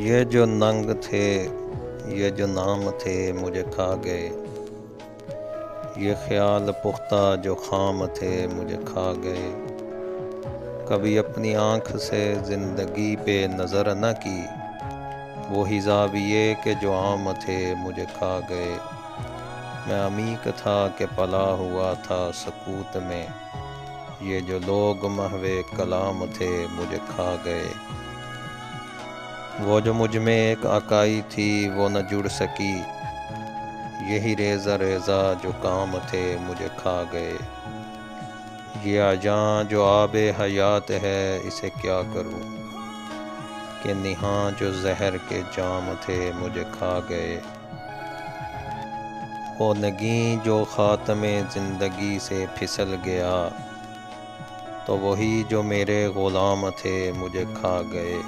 ये जो नंग थे, ये जो नाम थे मुझे खा गए। ये ख्याल पुख्ता जो खाम थे मुझे खा गए। कभी अपनी आँख से ज़िंदगी पे नज़र न की, वही ज़ाविये के जो आम थे मुझे खा गए। मैं अमीक था कि पला हुआ था सकूत में, ये जो लोग महवे कलाम थे मुझे खा गए। वो जो मुझ में एक अकाई थी वो न जुड़ सकी, यही रेज़ा रेज़ा जो काम थे मुझे खा गए। ये आजां जो आबे हयात है इसे क्या करूं, कि निहाँ जो जहर के जाम थे मुझे खा गए। वो नगीं जो ख़ात्मे ज़िंदगी से फिसल गया, तो वही जो मेरे ग़ुलाम थे मुझे खा गए।